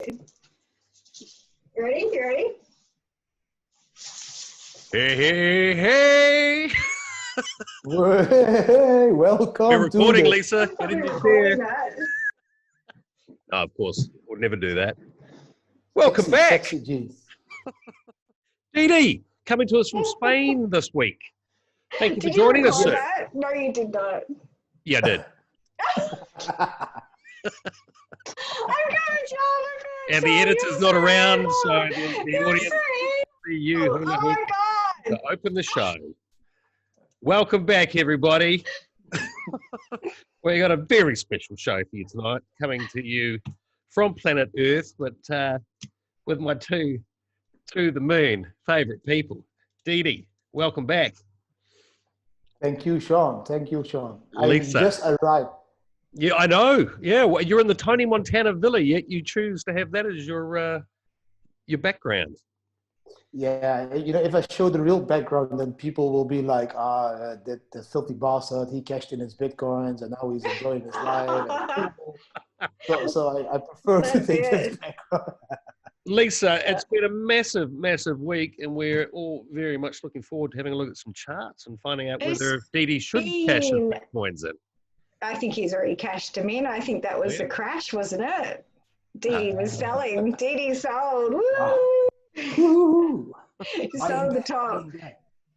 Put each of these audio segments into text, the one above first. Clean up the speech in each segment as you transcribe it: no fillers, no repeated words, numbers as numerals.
You ready? You ready? Hey, hey, hey! Hey, welcome. We're recording, to Lisa. Get in your chair. Oh, of course, we'll never do that. Welcome back, Sexy jeans. Didi, coming to us from Spain this week. Thank you for joining us, sir. That? No, you did not. Yeah, I did. I'm coming, John. And the editor's not around, so the audience see you. Oh my God. To open the show. Welcome back, everybody. We got a very special show for you tonight, coming to you from planet Earth, but with my two to the moon favorite people. Didi, welcome back. Thank you, Sean. Thank you, Sean. Lisa. I just arrived. Yeah, I know. Yeah, well, you're in the Tony Montana villa, yet you choose to have that as your background. Yeah, you know, if I show the real background, then people will be like, the filthy bastard, he cashed in his Bitcoins and now he's enjoying his life. So I prefer to take this background. Lisa, it's been a massive, massive week, and we're all very much looking forward to having a look at some charts and finding out whether Didi should cash his Bitcoins in. I think he's already cashed them in. I think that was the crash, wasn't it? Didi was selling. Didi sold. Woo! Woo! He sold the top.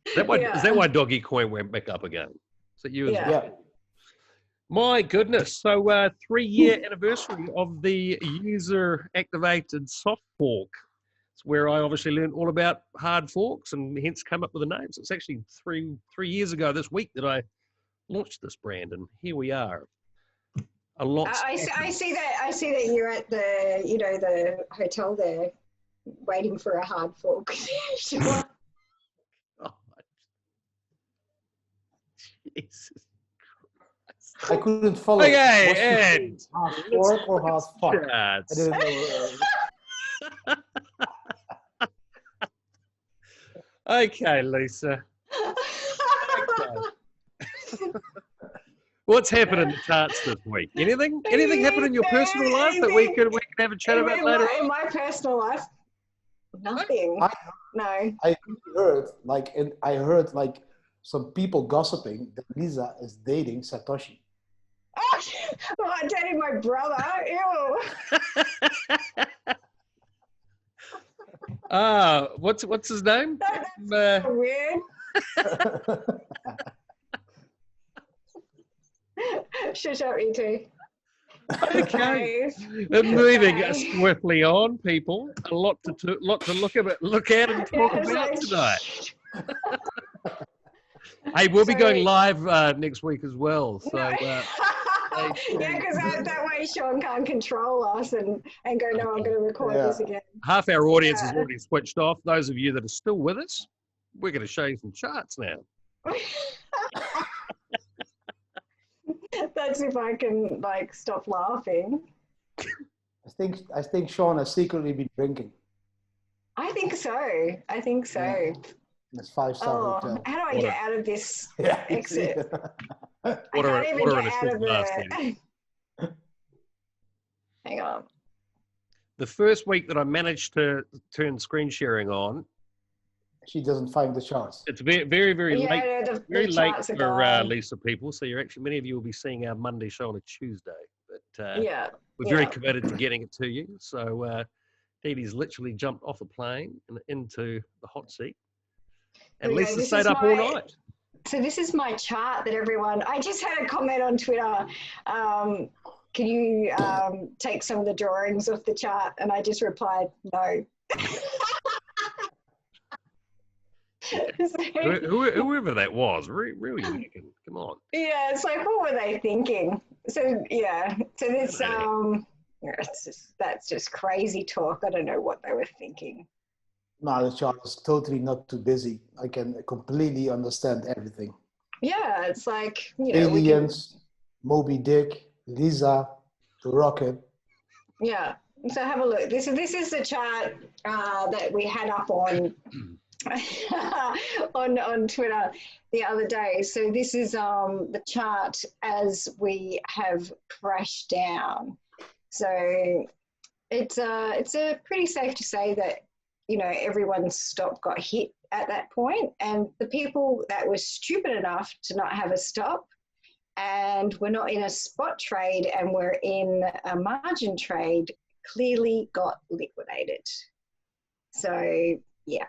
Is that why Doggy Coin went back up again? Is that you as well? Yeah. My goodness. So 3-year anniversary of the user-activated soft fork. It's where I obviously learned all about hard forks and hence come up with the names. It's actually three years ago this week that I launched this brand, and here we are. A lot. I see that you're at the the hotel there, waiting for a hard fork. God. Jesus Christ. I couldn't follow. Okay, and hard fork or hard fuck? I didn't know. Okay, Lisa. Okay. What's happened in the charts this week? Anything happened in your personal life that we can have a chat about later? In my personal life, nothing. No. I heard some people gossiping that Lisa is dating Satoshi. Well, I'm dating my brother. Ew. What's his name? That's so weird. Shush up, you two. Okay. Moving swiftly on, people. A lot to look at and talk about tonight. Hey, we'll be going live next week as well. So yeah, because that way Sean can't control us and go, no, I'm going to record this again. Half our audience is already switched off. Those of you that are still with us, we're going to show you some charts now. That's if I can stop laughing. I think Sean has secretly been drinking. I think so. Yeah. It's 5-star hotel. How do I get out of this exit? Order in a short glass. Hang on. The first week that I managed to turn screen sharing on, she doesn't find the charts. it's very, very, very late. Very late for Lisa people. So many of you will be seeing our Monday show on a Tuesday. But we're very committed to getting it to you. So Didi's literally jumped off a plane and into the hot seat. And Lisa stayed up all night. So this is my chart that everyone. I just had a comment on Twitter. Can you take some of the drawings off the chart? And I just replied, no. Whoever that was, really thinking, come on. Yeah, it's like, what were they thinking? So this that's just crazy talk. I don't know what they were thinking. No, the chart is totally not too busy. I can completely understand everything. Yeah, it's like aliens, Moby Dick, Lisa, the rocket. Yeah. So have a look. This is the chart that we had up on on Twitter the other day. So this is the chart as we have crashed down. So it's a pretty safe to say that, you know, everyone's stop got hit at that point, and the people that were stupid enough to not have a stop and we're not in a spot trade and we're in a margin trade clearly got liquidated. So yeah.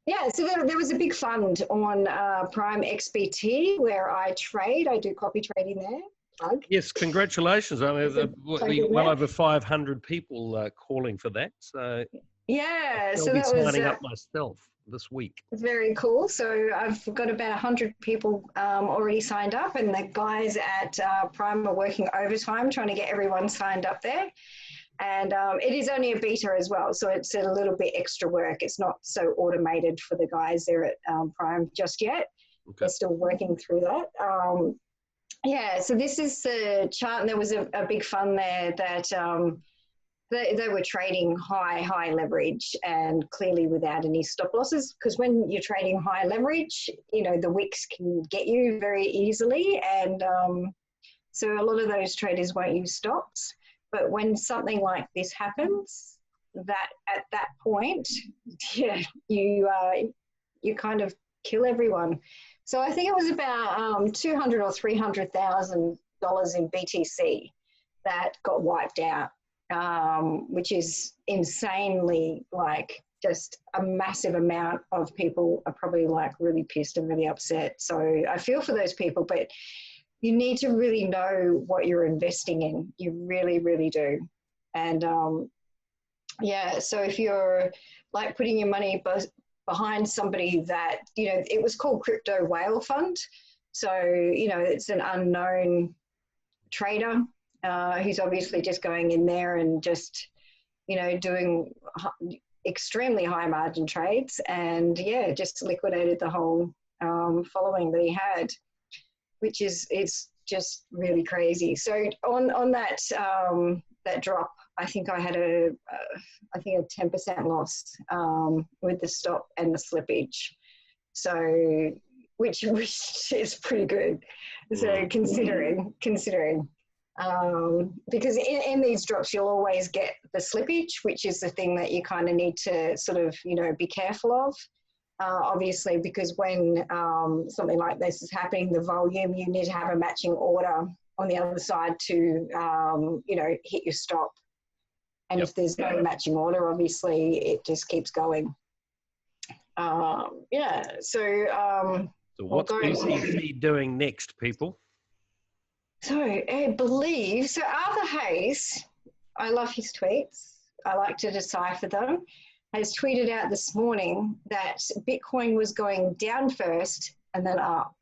Yeah, so there was a big fund on Prime XBT where I trade. I do copy trading there. Plug. Yes, congratulations. I mean, well over 500 people calling for that. So yeah, I'll so be that was signing up myself this week. very cool. So I've got about 100 people already signed up, and the guys at Prime are working overtime trying to get everyone signed up there. And it is only a beta as well, so it's a little bit extra work. It's not so automated for the guys there at Prime just yet. Okay. They're still working through that. Yeah, so this is the chart, and there was a big fund there that they were trading high leverage and clearly without any stop losses, because when you're trading high leverage, you know, the wicks can get you very easily. And so a lot of those traders won't use stops. But when something like this happens, that at that point, yeah, you kind of kill everyone. So I think it was about $200,000 or $300,000 in BTC that got wiped out, which is insanely, like, just a massive amount of people are probably like really pissed and really upset. So I feel for those people, but you need to really know what you're investing in. You really, really do. And yeah, so if you're like putting your money behind somebody that, you know, it was called Crypto Whale Fund. So, you know, it's an unknown trader who's obviously just going in there and just, you know, doing extremely high margin trades, and yeah, just liquidated the whole following that he had, which is just really crazy. So on that that drop, I think I had a 10% loss with the stop and the slippage. So which is pretty good. So considering because in these drops you'll always get the slippage, which is the thing that you kind of need to sort of, you know, be careful of. Obviously, because when something like this is happening, the volume, you need to have a matching order on the other side to, you know, hit your stop. And if there's no matching order, obviously, it just keeps going. Yeah, so what's BCC doing next, people? So I believe, so Arthur Hayes, I love his tweets. I like to decipher them. Has tweeted out this morning that Bitcoin was going down first and then up,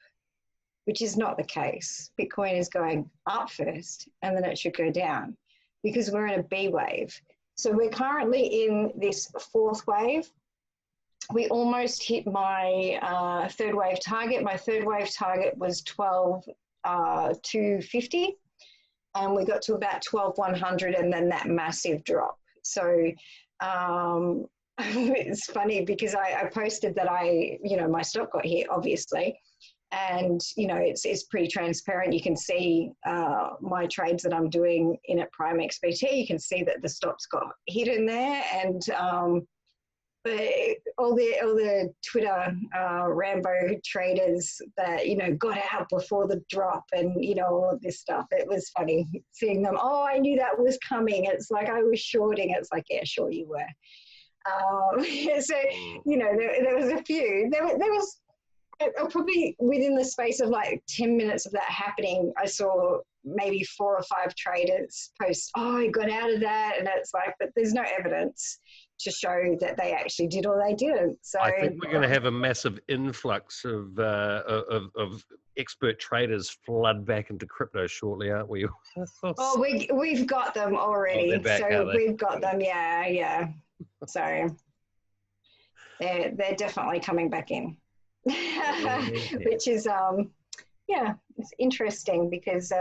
which is not the case. Bitcoin is going up first and then it should go down because we're in a B wave. So we're currently in this fourth wave. We almost hit my third wave target. My third wave target was 12,250, and we got to about 12,100 and then that massive drop. So it's funny because I posted that you know, my stop got hit, obviously. And, you know, it's pretty transparent. You can see my trades that I'm doing in at Prime XBT. You can see that the stops got hit in there. And but all the Twitter Rambo traders that, you know, got out before the drop and, you know, all of this stuff. It was funny seeing them. Oh, I knew that was coming. It's like I was shorting. It's like, yeah, sure you were. So, you know, there was a few. There was probably within the space of like 10 minutes of that happening, I saw maybe 4 or 5 traders post, oh, I got out of that. And it's like, but there's no evidence to show that they actually did or they didn't. So I think we're going to have a massive influx of expert traders flood back into crypto shortly, aren't we? Oh, we've got them already. Oh, back, so we've got them. Yeah. So they're definitely coming back in, which is yeah, it's interesting because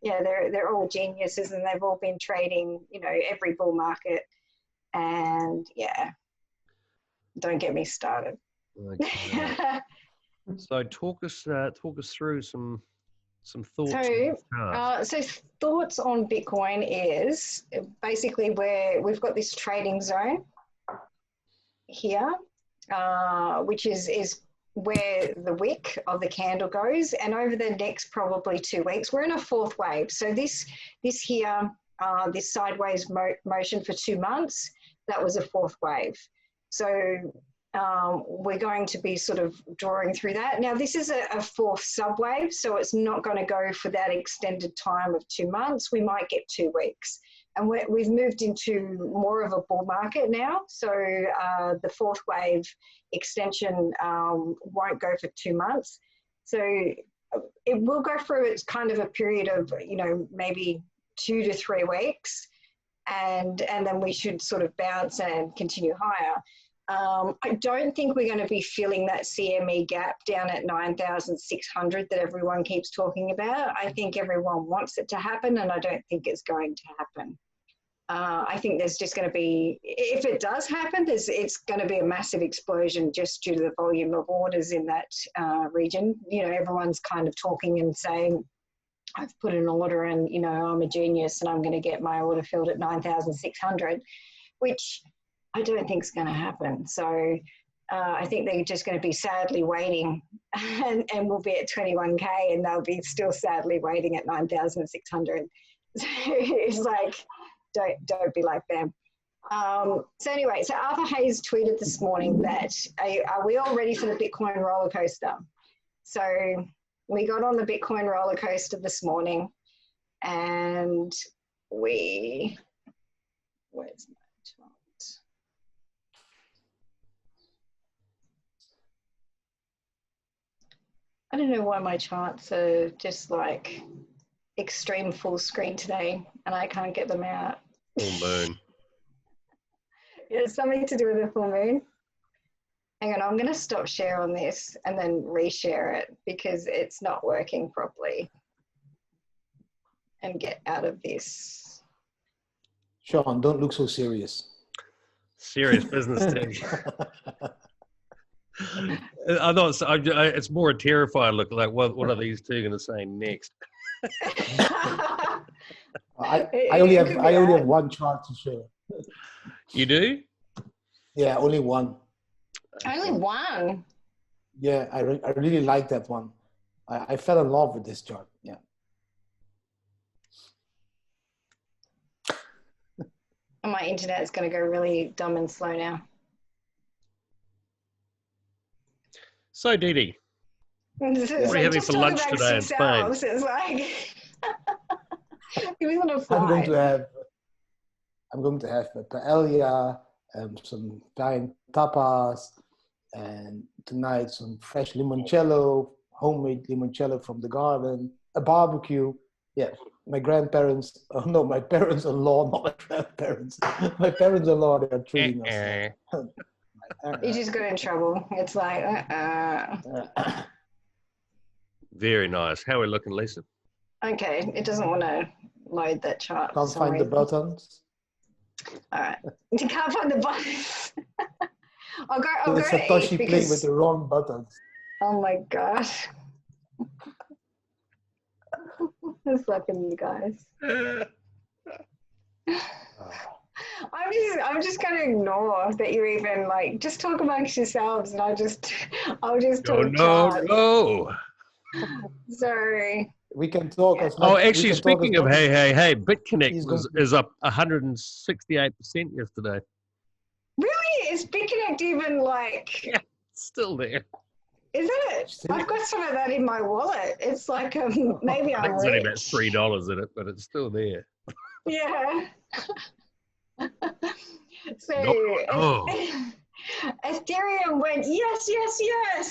yeah, they're all geniuses and they've all been trading, you know, every bull market. And yeah, don't get me started. Okay. So talk us through some Some thoughts. So thoughts on Bitcoin is basically where we've got this trading zone here, which is where the wick of the candle goes, and over the next probably 2 weeks, we're in a fourth wave. So this here, this sideways motion for 2 months, that was a fourth wave. So we're going to be sort of drawing through that. Now, this is a fourth subwave, so it's not going to go for that extended time of 2 months. We might get 2 weeks. And we've moved into more of a bull market now. So the fourth wave extension won't go for 2 months. So it will go through its kind of a period of, maybe 2 to 3 weeks. And then we should sort of bounce and continue higher. I don't think we're going to be filling that CME gap down at 9,600 that everyone keeps talking about. I think everyone wants it to happen, and I don't think it's going to happen. I think there's just going to be, if it does happen, it's going to be a massive explosion just due to the volume of orders in that region. Everyone's kind of talking and saying, I've put an order and, I'm a genius and I'm going to get my order filled at 9,600, which I don't think is going to happen. So I think they're just going to be sadly waiting and we'll be at 21K and they'll be still sadly waiting at 9,600. So it's like, don't be like them. So anyway, so Arthur Hayes tweeted this morning that, are we all ready for the Bitcoin roller coaster? So we got on the Bitcoin roller coaster this morning and where's my chart? I don't know why my charts are just like extreme full screen today and I can't get them out. Full moon. It's something to do with the full moon. Hang on, I'm going to stop share on this and then reshare it because it's not working properly. And get out of this. Sean, don't look so serious. Serious business team. I know it's more a terrified look. Like, what are these two going to say next? I only have one chart to share. You do? Yeah, only one. Only one? Yeah, I really like that one. I fell in love with this chart. Yeah. And my internet is going to go really dumb and slow now. So, Didi, what are you having for lunch today in Spain? It's like he was on a flight. I'm going to have paella, some Italian tapas, and tonight some fresh limoncello, homemade limoncello from the garden, a barbecue. Yeah, my parents-in-law, not my grandparents. My parents-in-law, they are treating us. You just got in trouble. It's like, Very nice. How are we looking, Lisa? Okay, it doesn't want to load that chart. Can't find the buttons. All right, you can't find the buttons. I'll go Satoshi playing with the wrong buttons. Oh my gosh. I'm fucking you guys. I'm just gonna ignore that you're even like, just talk amongst yourselves and I'll just talk. No. Sorry. We can talk. Actually, speaking of hey, BitConnect is up 168% yesterday. Really? Is BitConnect even like? Yeah, it's still there. Isn't it? I've got some of that in my wallet. It's like maybe I'm It's rich. only about $3 in it, but it's still there. Yeah. So Ethereum went yes,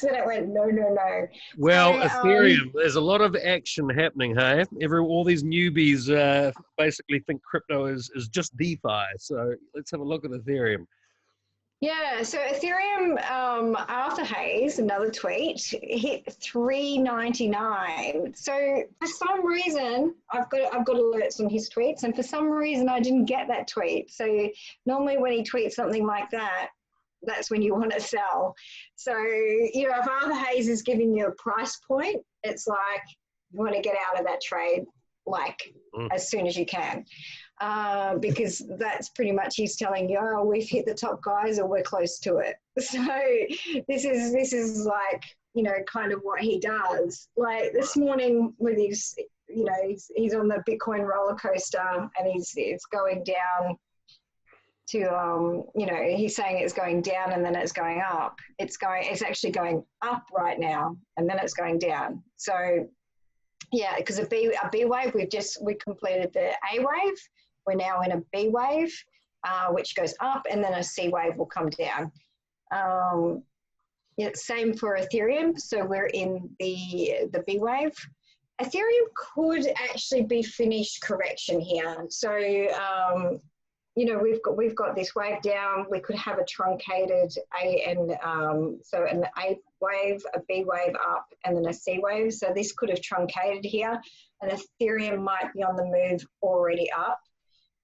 and it went no. Well, so, Ethereum, there's a lot of action happening. Hey, all these newbies basically think crypto is just DeFi. So let's have a look at Ethereum. Yeah, so Ethereum, Arthur Hayes, another tweet, hit 399. So for some reason, I've got alerts on his tweets, and for some reason I didn't get that tweet. So normally when he tweets something like that, that's when you want to sell. So, if Arthur Hayes is giving you a price point, it's like You want to get out of that trade like as soon as you can, because that's pretty much he's telling you, oh, we've hit the top, guys, or we're close to it. So this is like, you know, kind of what he does. Like this morning with his, you know, he's on the Bitcoin roller coaster and it's going down to, you know, he's saying it's going down and then it's going up. It's actually going up right now and then it's going down. So yeah, because a B wave, we completed the A wave. We're now in a B wave, which goes up, and then a C wave will come down. Yeah, same for Ethereum. So we're in the B wave. Ethereum could actually be finished correction here. So you know, we've got this wave down. We could have a truncated so an A wave, a B wave up, and then a C wave. So this could have truncated here, and Ethereum might be on the move already up.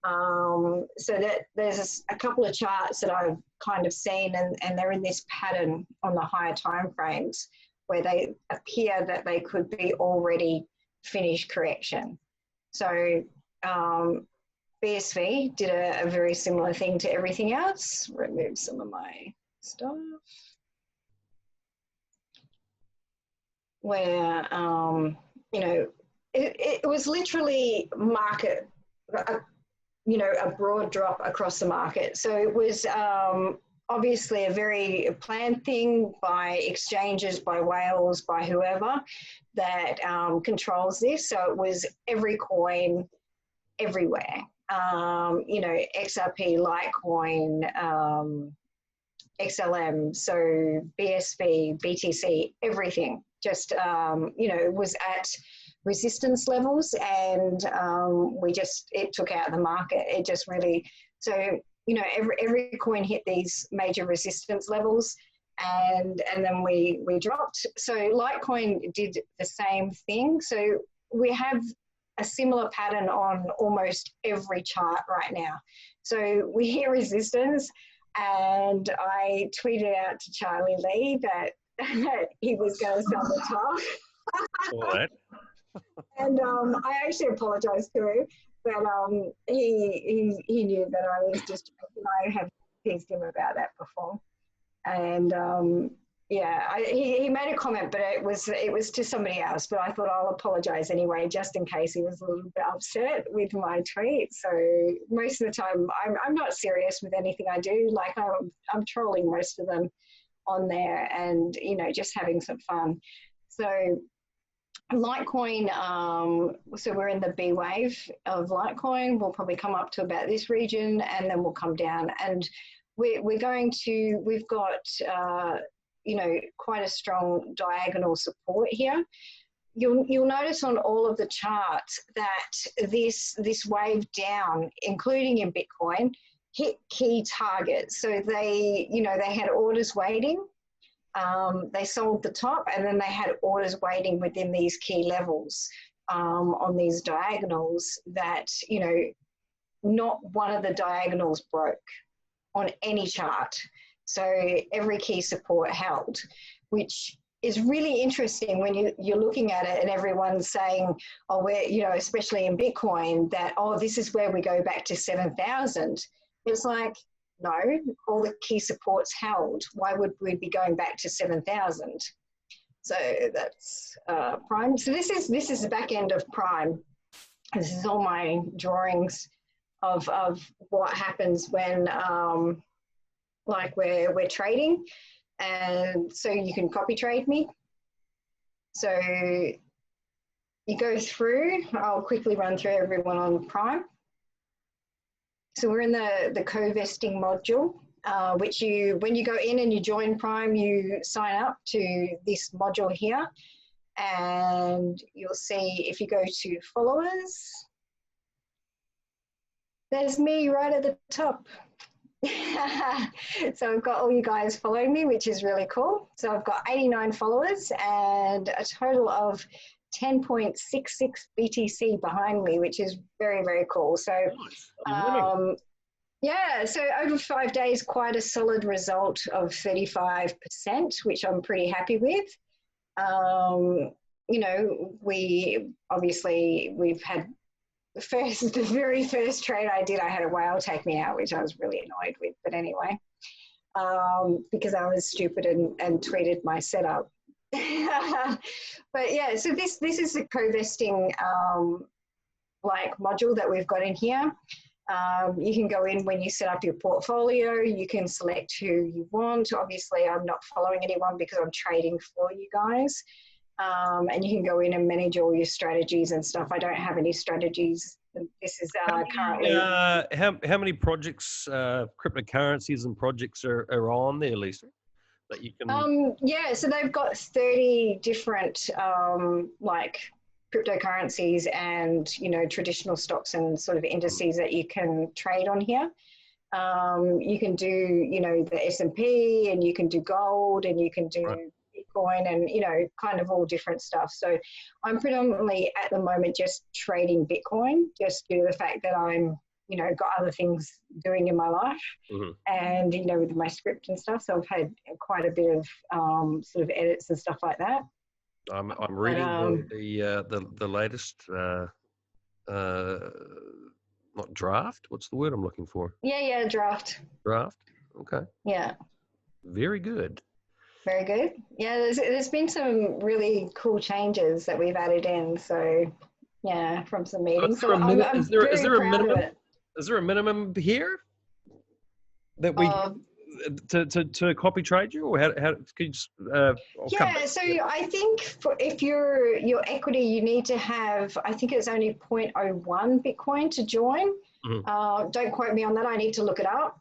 So that there's a couple of charts that I've kind of seen, and they're in this pattern on the higher time frames where they appear that they could be already finished correction. So BSV did a very similar thing to everything else. Remove some of my stuff. Where, you know, it was literally market, you know, a broad drop across the market. So it was obviously a very planned thing by exchanges, by whales, by whoever that controls this. So it was every coin everywhere. You know, XRP, Litecoin, XLM, so BSV, BTC, everything. Just, you know, was at resistance levels, and it took out the market. It just really, so, you know, every coin hit these major resistance levels, and then we dropped. So Litecoin did the same thing. So we have a similar pattern on almost every chart right now. So we hear resistance, and I tweeted out to Charlie Lee that he was going to sell the top. All right. And I actually apologized to him, but he knew that I was just, I have teased him about that before. And yeah, he made a comment, but it was to somebody else, but I thought I'll apologize anyway, just in case he was a little bit upset with my tweet. So most of the time I'm not serious with anything I do. Like I'm trolling most of them on there, and, you know, just having some fun. So Litecoin, so we're in the B wave of Litecoin. We'll probably come up to about this region, and then we'll come down. And we've got, you know, quite a strong diagonal support here. You'll notice on all of the charts that this wave down, including in Bitcoin, hit key targets. So they, you know, they had orders waiting. They sold the top, and then they had orders waiting within these key levels on these diagonals that, you know, not one of the diagonals broke on any chart. So every key support held, which is really interesting when you're looking at it and everyone's saying, oh, we're, you know, especially in Bitcoin, that, oh, this is where we go back to 7,000. It's like, no, all the key supports held. Why would we be going back to 7,000? So that's Prime. So this is the back end of Prime. This is all my drawings of what happens when like we're trading, and so you can copy trade me. So you go through. I'll quickly run through everyone on Prime. So we're in the co-vesting module, which when you go in and you join Prime, you sign up to this module here, and you'll see if you go to followers, there's me right at the top. So I've got all you guys following me, which is really cool. So I've got 89 followers and a total of 10.66 BTC behind me, which is very, very cool. So yeah, so over 5 days, quite a solid result of 35%, which I'm pretty happy with. you know, we've had the very first trade I did, I had a whale take me out, which I was really annoyed with. But anyway, because I was stupid and tweeted my setup. But yeah, so this is the co-vesting like module that we've got in here. You can go in when you set up your portfolio. You can select who you want. Obviously, I'm not following anyone because I'm trading for you guys. And you can go in and manage all your strategies and stuff. I don't have any strategies. This is currently. How many projects, cryptocurrencies and projects are on there, Lisa? That you can. Yeah, so they've got 30 different like cryptocurrencies and, you know, traditional stocks and sort of indices that you can trade on here. You can do, you know, the S&P, and you can do gold, and you can do Bitcoin, and, you know, kind of all different stuff. So I'm predominantly at the moment just trading Bitcoin, just due to the fact that I'm, you know, got other things doing in my life, and, you know, with my script and stuff. So I've had quite a bit of sort of edits and stuff like that. I'm reading the latest not draft. What's the word I'm looking for? Yeah, draft. Draft. Okay. Yeah. Very good. Very good. Yeah, there's been some really cool changes that we've added in. So yeah, from some meetings. So is there a minimum? Is there a minimum here that we to copy trade you, or how could you just, yeah, so I think if your equity, you need to have, I think it's only 0.01 Bitcoin to join. Don't quote me on that. I need to look it up.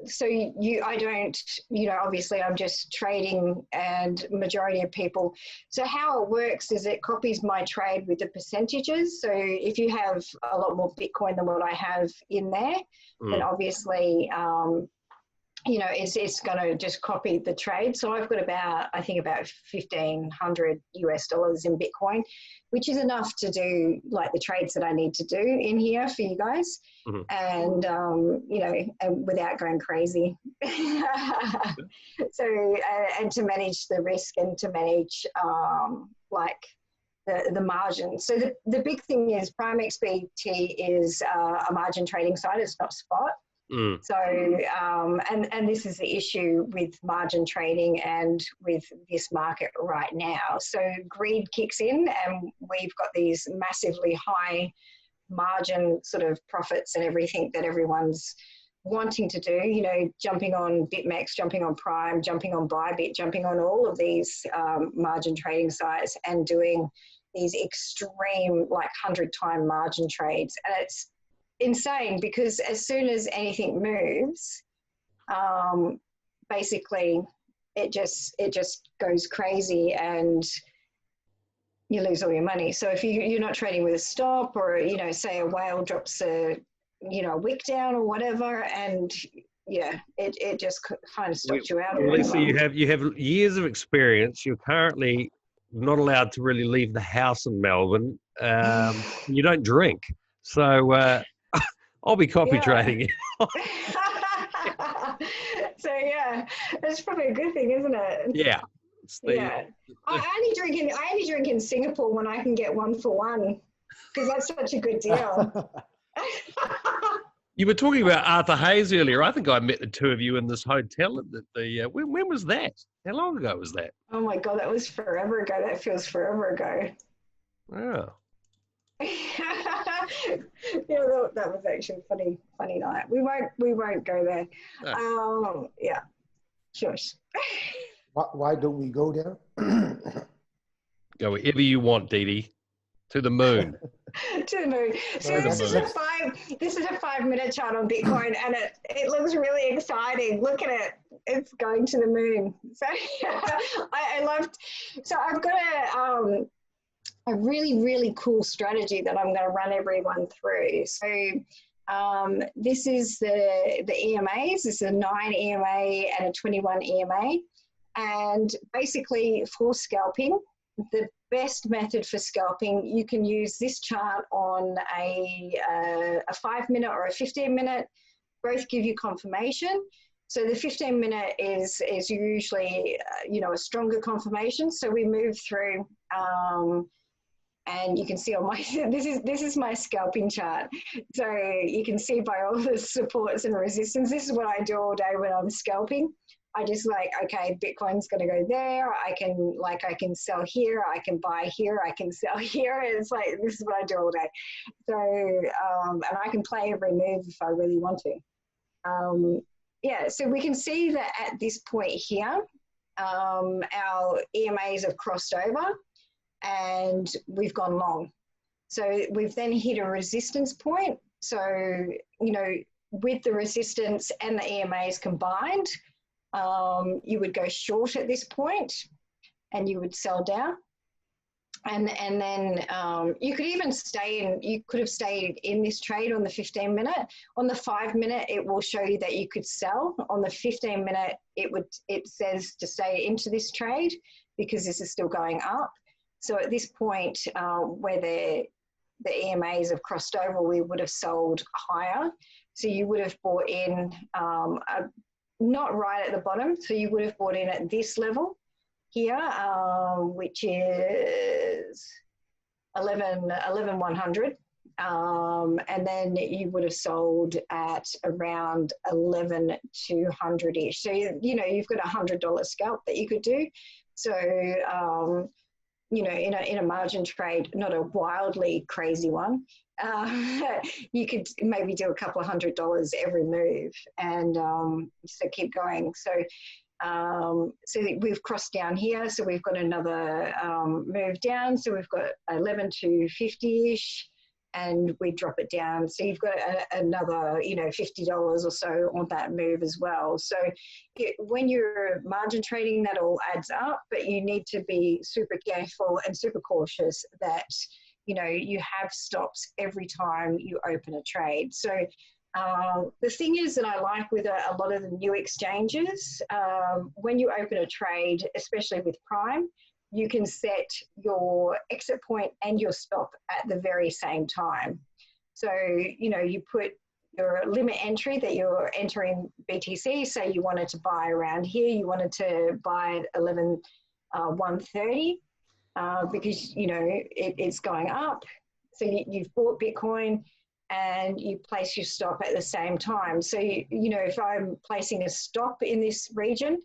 So I don't, you know, obviously I'm just trading, and majority of people. So how it works is it copies my trade with the percentages. So if you have a lot more Bitcoin than what I have in there, then obviously, you know, it's going to just copy the trade. So I've got about $1,500 US in Bitcoin, which is enough to do like the trades that I need to do in here for you guys. And, you know, and without going crazy. So, and to manage the risk, and to manage like the margin. So the big thing is Prime XBT is a margin trading site. It's not spot. So, and this is the issue with margin trading and with this market right now. So greed kicks in, and we've got these massively high margin sort of profits and everything that everyone's wanting to do, you know, jumping on BitMEX, jumping on Prime, jumping on Bybit, jumping on all of these margin trading sites and doing these extreme like 100-time margin trades. And it's insane, because as soon as anything moves, basically it just goes crazy and you lose all your money. So if you're not trading with a stop, or, you know, say a whale drops a, you know, a wick down or whatever, and yeah, it just kind of stops you out. Lisa, you have years of experience. You're currently not allowed to really leave the house in Melbourne. You don't drink, so I'll be copy trading you. So yeah, that's probably a good thing, isn't it? Yeah. Yeah. I only drink in Singapore when I can get 1 for 1, because that's such a good deal. You were talking about Arthur Hayes earlier. I think I met the two of you in this hotel. When was that? How long ago was that? Oh my God, that was forever ago. That feels forever ago. Oh. Yeah, that was actually a funny night. We won't go there. No. Yeah, shush. Why don't we go there? Go wherever you want, Didi. To the moon. To the moon. So this is a 5-minute chart on Bitcoin, and it looks really exciting. Look at it. It's going to the moon. So I loved. So I've got a really, really cool strategy that I'm going to run everyone through. So this is the EMAs. This is a 9 EMA and a 21 EMA. And basically for scalping, the best method for scalping, you can use this chart on a 5-minute or a 15-minute. Both give you confirmation. So the 15-minute is usually, a stronger confirmation. So we move through, and you can see on my, this is my scalping chart. So you can see by all the supports and resistance, this is what I do all day when I'm scalping. I just okay, Bitcoin's going to go there. I can sell here. I can buy here. I can sell here. It's this is what I do all day. So, and I can play every move if I really want to. Yeah, so we can see that at this point here, our EMAs have crossed over and we've gone long. So we've then hit a resistance point. So, with the resistance and the EMAs combined, you would go short at this point and you would sell down. And then you could even you could have stayed in this trade on the 15-minute. On the 5-minute, it will show you that you could sell. On the 15-minute, it says to stay into this trade because this is still going up. So at this point, where the EMAs have crossed over, we would have sold higher. So you would have bought in, not right at the bottom, so you would have bought in at this level here, which is 11,100, and then you would have sold at around 11,200-ish. So you've got $100 scalp that you could do. So in a margin trade, not a wildly crazy one, you could maybe do a couple of $100 every move, and so keep going. So we've crossed down here, so we've got another move down. So we've got 11,250-ish, and we drop it down. So you've got another, $50 or so on that move as well. So when you're margin trading, that all adds up, but you need to be super careful and super cautious that, you have stops every time you open a trade. So the thing is that I like with a lot of the new exchanges, when you open a trade, especially with Prime, you can set your exit point and your stop at the very same time. So, you put your limit entry that you're entering BTC, say you wanted to buy around here, you wanted to buy at 11,130 because, it's going up. So you've bought Bitcoin and you place your stop at the same time. So, if I'm placing a stop in this region,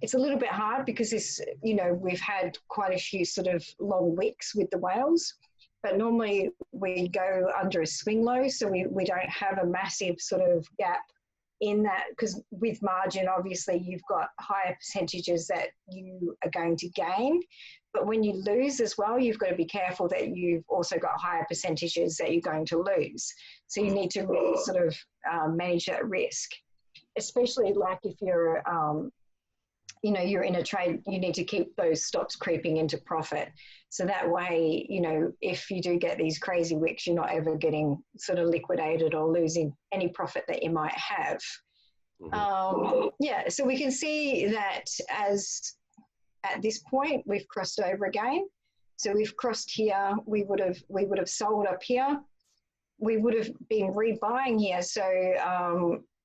it's a little bit hard because we've had quite a few sort of long wicks with the whales, but normally we go under a swing low. So we don't have a massive sort of gap in that, because with margin, obviously you've got higher percentages that you are going to gain. But when you lose as well, you've got to be careful that you've also got higher percentages that you're going to lose. So you need to really sort of manage that risk, especially like if you're, you're in a trade, you need to keep those stops creeping into profit. So that way, if you do get these crazy wicks, you're not ever getting sort of liquidated or losing any profit that you might have. So we can see that at this point, we've crossed over again. So we've crossed here, we would have sold up here. We would have been rebuying here. So,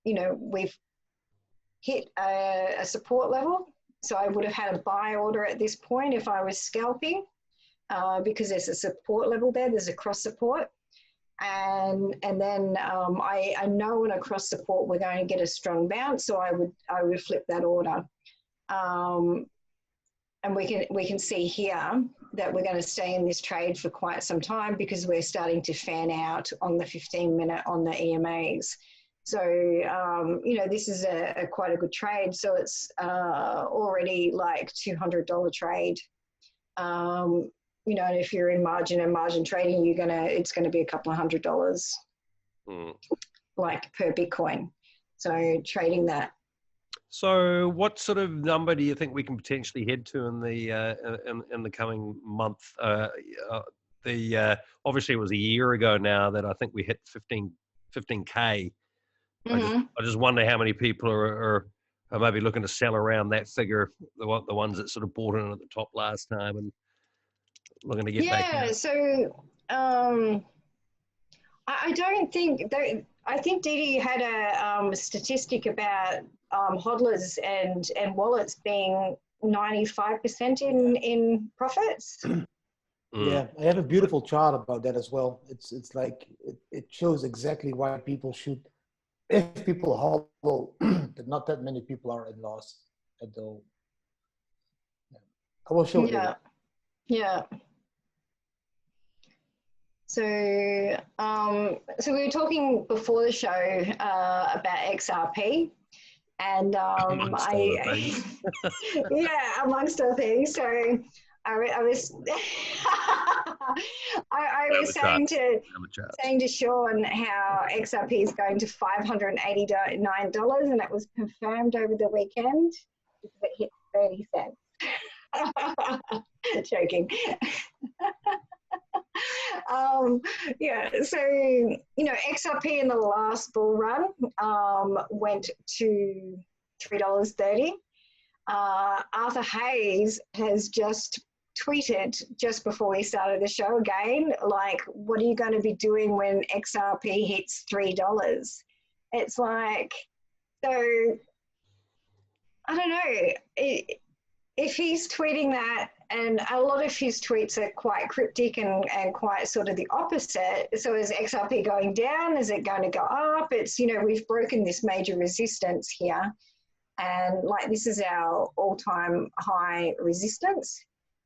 we've hit a support level. So I would have had a buy order at this point if I was scalping, because there's a support level there, there's a cross support. And then I know on a cross support we're going to get a strong bounce, so I would flip that order. And we can see here that we're going to stay in this trade for quite some time because we're starting to fan out on the 15-minute on the EMAs. So, this is quite a good trade. So it's already like $200 trade. And if you're in margin and margin trading, it's going to be a couple of $100 like per Bitcoin. So trading that. So what sort of number do you think we can potentially head to in the coming month? Obviously it was a year ago now that I think we hit 15K. I just wonder how many people are maybe looking to sell around that figure, the ones that sort of bought in at the top last time and looking to get back in. So I don't think I think Didi had a statistic about hodlers and wallets being 95% in profits. Yeah, I have a beautiful chart about that as well. It's like it shows exactly why people should, if people hodl, that not that many people are in loss at all. Yeah. I will show it later. Yeah. So, so we were talking before the show about XRP, and Amongst other things. yeah, amongst other things. So I was I was saying to Sean how XRP is going to $589, and it was confirmed over the weekend because it hit 30 cents. Joking. Yeah, so XRP in the last bull run went to $3.30. Arthur Hayes has just tweeted just before we started the show again, like, what are you going to be doing when XRP hits $3? It's like, so I don't know. If he's tweeting that, and a lot of his tweets are quite cryptic and quite sort of the opposite. So is XRP going down? Is it going to go up? It's, we've broken this major resistance here. And like, this is our all-time high resistance.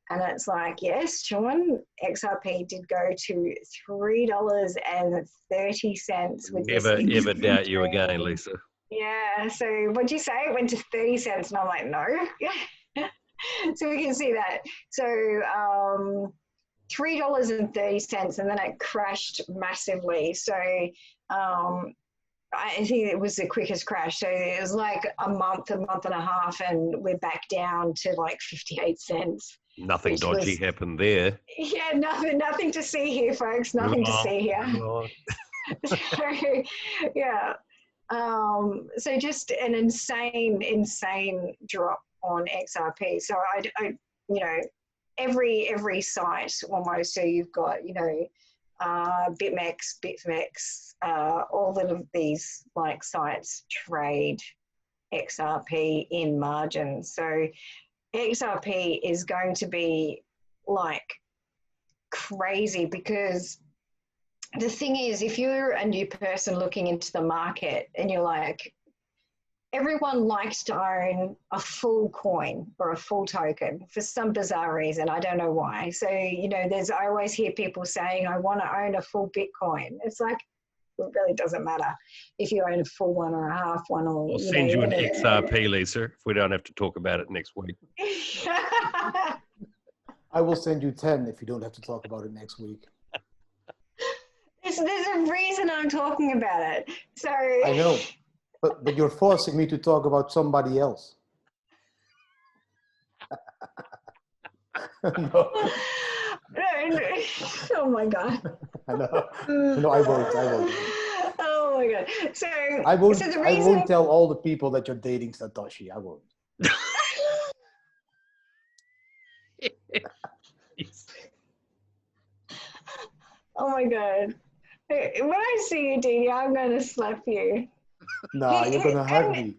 And it's like, yes, Sean, XRP did go to $3.30. Never doubt you again, Lisa. Yeah. So what'd you say? It went to 30 cents. And I'm like, no. So we can see that. So $3.30, and then it crashed massively. So I think it was the quickest crash. So it was like a month and a half, and we're back down to like 58 cents. Nothing dodgy happened there. Yeah, nothing to see here, folks. Nothing to see here. So, yeah. So just an insane drop on XRP. So I every site almost. So you've got BitMEX, all of these like sites trade XRP in margin. So XRP is going to be like crazy, because the thing is, if you're a new person looking into the market and you're like, everyone likes to own a full coin or a full token for some bizarre reason. I don't know why. So, I always hear people saying, I want to own a full Bitcoin. It's like, it really doesn't matter if you own a full one or a half one. Or I'll send you an XRP, Lisa, if we don't have to talk about it next week. I will send you 10 if you don't have to talk about it next week. There's a reason I'm talking about it. So I know, but you're forcing me to talk about somebody else. No. Oh my God. No, I won't. Oh my God. So I won't. So the I won't tell all the people that you're dating Satoshi. I won't. Oh my God. When I see you, Didi, I'm going to slap you. No, you're going to hug me.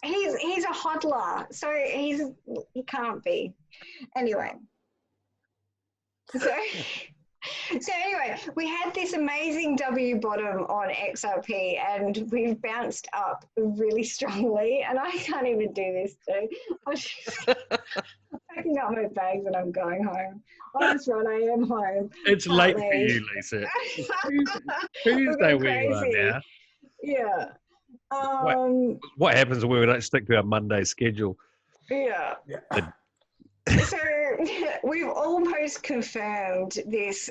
He's a hodler, so he can't be. Anyway. So anyway, we had this amazing W bottom on XRP, and we've bounced up really strongly, and I can't even do this too. I'm just packing up my bags and I'm going home. Oh, that's right, I am home. It's late for you, Lisa. Tuesday where you are now. Yeah. What happens when we don't stick to our Monday schedule? Yeah. So we've almost confirmed this,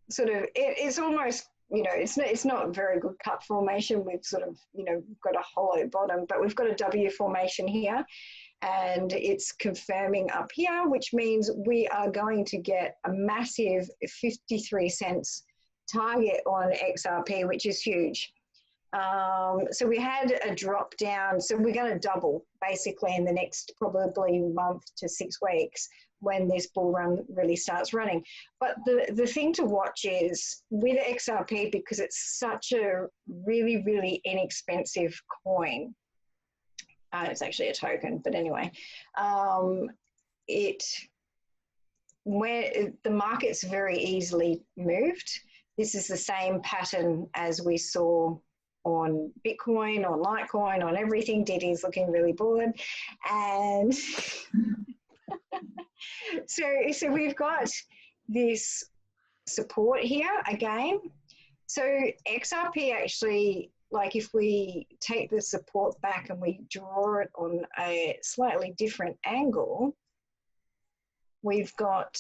sort of, it's almost, it's not very good cut formation. We've sort of, got a hollow bottom, but we've got a W formation here, and it's confirming up here, which means we are going to get a massive 53 cents target on XRP, which is huge. So we had a drop down. So we're going to double basically in the next probably month to 6 weeks. when this bull run really starts running. But the thing to watch is with XRP, because it's such a really, really inexpensive coin. It's actually a token, but anyway, where the market's very easily moved. This is the same pattern as we saw on Bitcoin, on Litecoin, on everything. Didis looking really bored. And so we've got this support here again. So XRP actually, like if we take the support back and we draw it on a slightly different angle, we've got,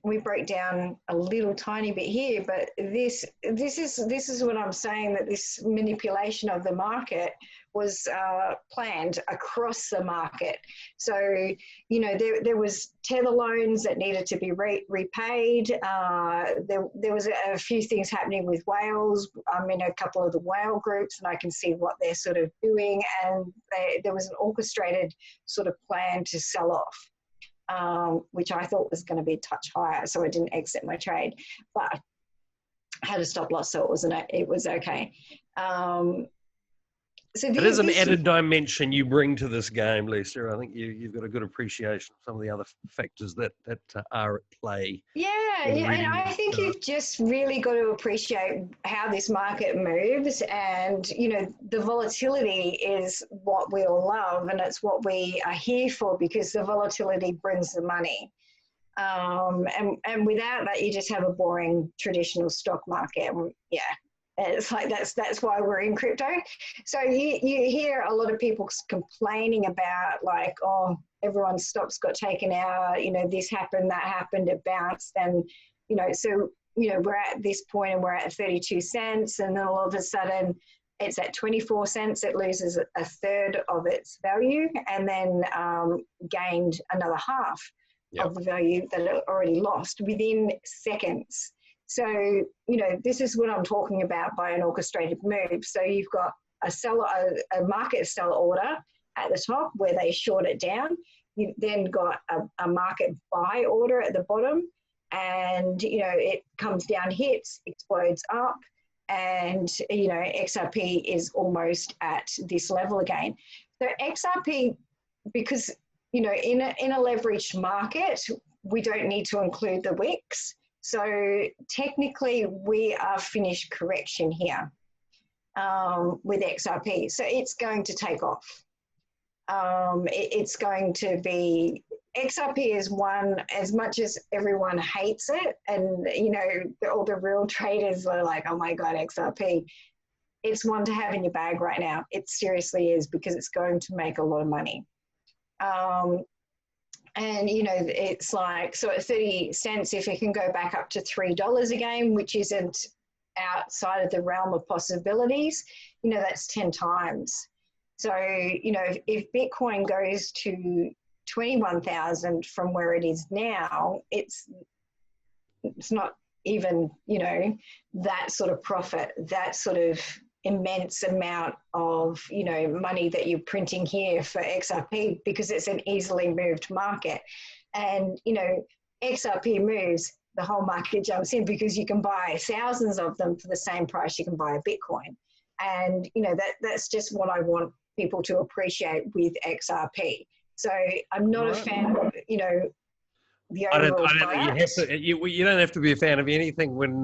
we break down a little tiny bit here, but this is what I'm saying, that this manipulation of the market was planned across the market. So, you know, there was tether loans that needed to be repaid. There was a few things happening with whales. I'm in a couple of the whale groups and I can see what they're sort of doing. And there was an orchestrated sort of plan to sell off, which I thought was going to be a touch higher. So I didn't exit my trade, but I had a stop loss, so it was okay. So it is an added dimension you bring to this game, Lisa. I think you've got a good appreciation of some of the other factors that are at play. Yeah, and I think you've just really got to appreciate how this market moves, and you know, the volatility is what we all love, and it's what we are here for, because the volatility brings the money. And without that, you just have a boring traditional stock market. Yeah. It's like that's why we're in crypto. So you hear a lot of people complaining about, like, oh, everyone's stocks got taken out, you know, this happened, that happened, it bounced. And, you know, so, you know, we're at this point and we're at 32 cents, and then all of a sudden it's at 24 cents. It loses a third of its value, and then gained another half of the value that it already lost within seconds. So, you know, this is what I'm talking about by an orchestrated move. So you've got a market sell order at the top where they short it down. You've then got a market buy order at the bottom, and, you know, it comes down, hits, explodes up, and, you know, XRP is almost at this level again. So XRP, because, you know, in a leveraged market, we don't need to include the wicks. So technically we are finished correction here with XRP. So it's going to take off. It's going to be, XRP is one, as much as everyone hates it, and, you know, all the real traders are like, oh my God, XRP. It's one to have in your bag right now. It seriously is, because it's going to make a lot of money. And, you know, it's like, so at 30 cents, if it can go back up to $3 again, which isn't outside of the realm of possibilities, you know, that's 10 times. So, you know, if Bitcoin goes to 21,000 from where it is now, it's not even, you know, that sort of profit, that sort of immense amount of, you know, money that you're printing here for XRP, because it's an easily moved market. And, you know, XRP moves, the whole market jumps in, because you can buy thousands of them for the same price you can buy a Bitcoin. And, you know, that's just what I want people to appreciate with XRP. So I'm not a fan of, you know, the overall product. You don't have to be a fan of anything when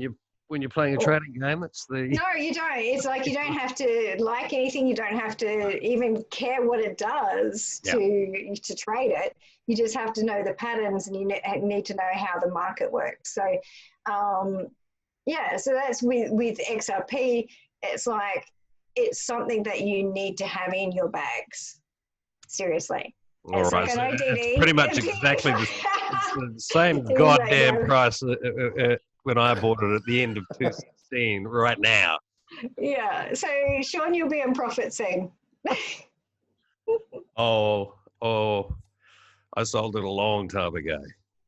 you're playing a trading game. It's the no, you don't. It's like, you don't have to like anything. You don't have to even care what it does to trade it. You just have to know the patterns, and you need to know how the market works. So, yeah. So that's with XRP. It's like, it's something that you need to have in your bags. Seriously. All it's right, like so an ODD. it's pretty much exactly the same goddamn price when I bought it at the end of 2016, right now. Yeah. So, Sean, you'll be in profit soon. Oh, I sold it a long time ago.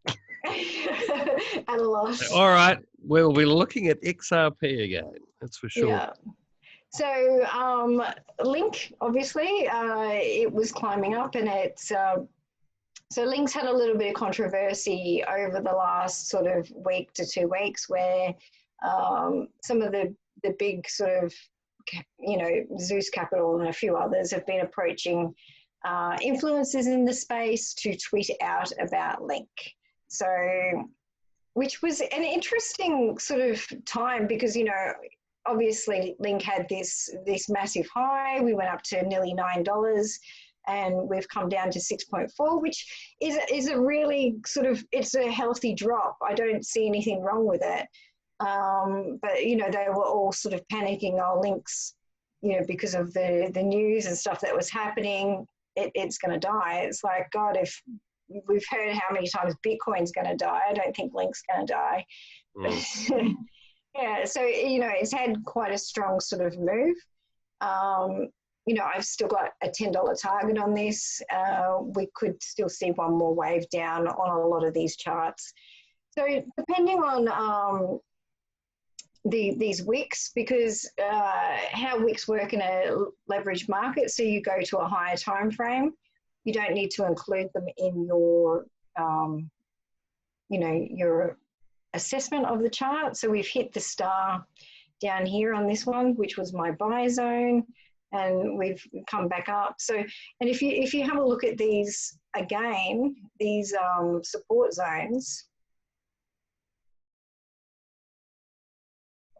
At a loss. All right, we'll be looking at XRP again. That's for sure. Yeah. So, Link, obviously, it was climbing up, and it's So Link's had a little bit of controversy over the last sort of week to 2 weeks, where some of the big sort of, you know, Zeus Capital and a few others have been approaching influencers in the space to tweet out about Link. So, which was an interesting sort of time because, you know, obviously Link had this massive high. We went up to nearly $9 and we've come down to 6.4, which is a really sort of, it's a healthy drop. I don't see anything wrong with it. But, you know, they were all sort of panicking, oh, Link's, you know, because of the news and stuff that was happening, it's going to die. It's like, God, if we've heard how many times Bitcoin's going to die, I don't think Link's going to die. Mm. Yeah, so, you know, it's had quite a strong sort of move. You know, I've still got a $10 target on this. We could still see one more wave down on a lot of these charts. So depending on these wicks, because how wicks work in a leveraged market, so you go to a higher time frame, you don't need to include them in your, you know, your assessment of the chart. So we've hit the star down here on this one, which was my buy zone, and we've come back up. So, and if you have a look at these again, these support zones,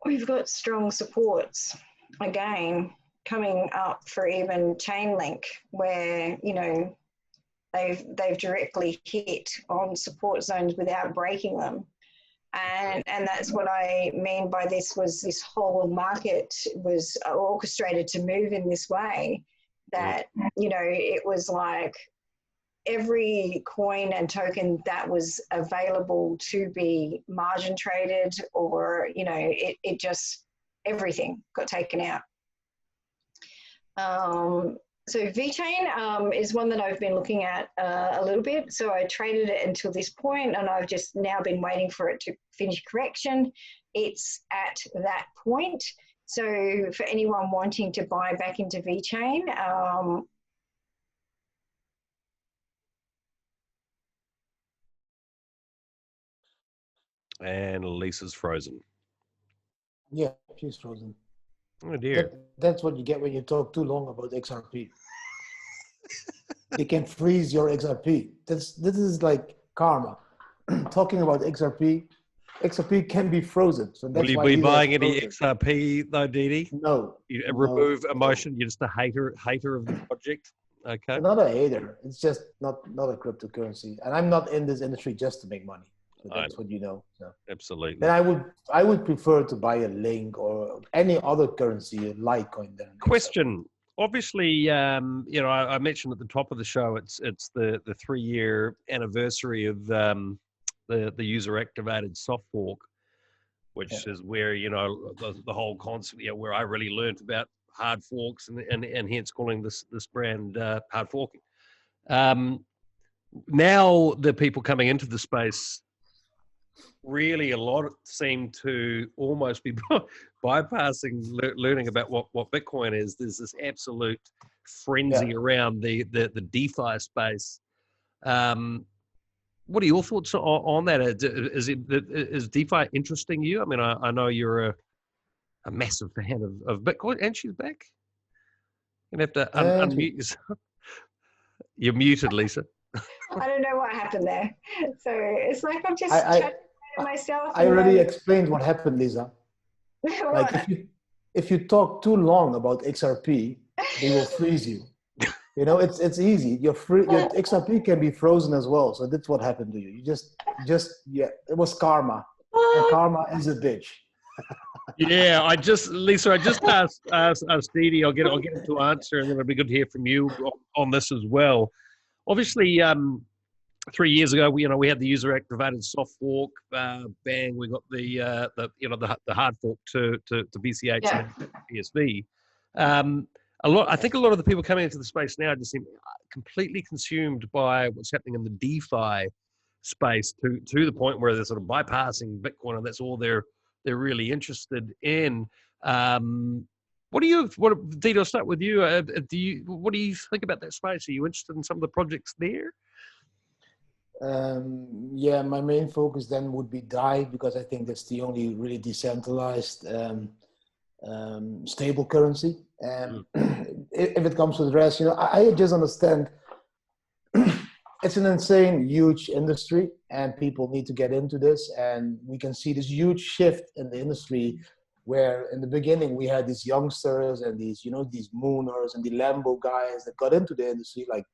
we've got strong supports again coming up for even Chainlink, where, you know, they've directly hit on support zones without breaking them. And that's what I mean by this, was this whole market was orchestrated to move in this way, that, you know, it was like every coin and token that was available to be margin traded, or, you know, it just, everything got taken out. So Vechain is one that I've been looking at a little bit. So I traded it until this point, and I've just now been waiting for it to finish correction. It's at that point. So for anyone wanting to buy back into Vechain, and Lisa's frozen. Yeah, she's frozen. Oh dear. That's what you get when you talk too long about XRP. They can freeze your XRP. This is like karma. Talking about XRP can be frozen. So that's Will you be buying any XRP though, Didi? No. You remove emotion. You're just a hater of the project. Okay. I'm not a hater. It's just not a cryptocurrency, and I'm not in this industry just to make money. So that's what you know. So. Absolutely. Then I would prefer to buy a Link or any other currency, a Litecoin. Than question. Obviously, you know, I mentioned at the top of the show, it's the 3-year anniversary of the user activated soft fork, which is where, you know, the whole concept, you know, where I really learned about hard forks and hence calling this brand HardForking. Now the people coming into the space, really a lot seem to almost be bypassing learning about what Bitcoin is. There's this absolute frenzy around the DeFi space. What are your thoughts on that? Is DeFi interesting you? I mean, I know you're a massive fan of Bitcoin, and she's back. You're going to have to unmute yourself. You're muted, Lisa. I don't know what happened there. So it's like I'm just chatting to myself. I already explained what happened, Lisa. Like if you talk too long about XRP, they will freeze you. You know, it's easy. Your XRP can be frozen as well. So that's what happened to you. You just it was karma, and karma is a bitch. Yeah, Lisa, I just asked Didi. I'll get him to answer, and then it'll be good to hear from you on this as well. Obviously, 3 years ago, we had the user activated soft fork. Bang, we got the hard fork to BCH and BSV. I think a lot of the people coming into the space now just seem completely consumed by what's happening in the DeFi space to the point where they're sort of bypassing Bitcoin, and that's all they're really interested in. Didi, I'll start with you. What do you think about that space? Are you interested in some of the projects there? Yeah, my main focus then would be DAI, because I think that's the only really decentralized stable currency. If it comes to the rest, I just understand it's an insane, huge industry, and people need to get into this. And we can see this huge shift in the industry, where in the beginning we had these youngsters and these, these mooners and the Lambo guys that got into the industry like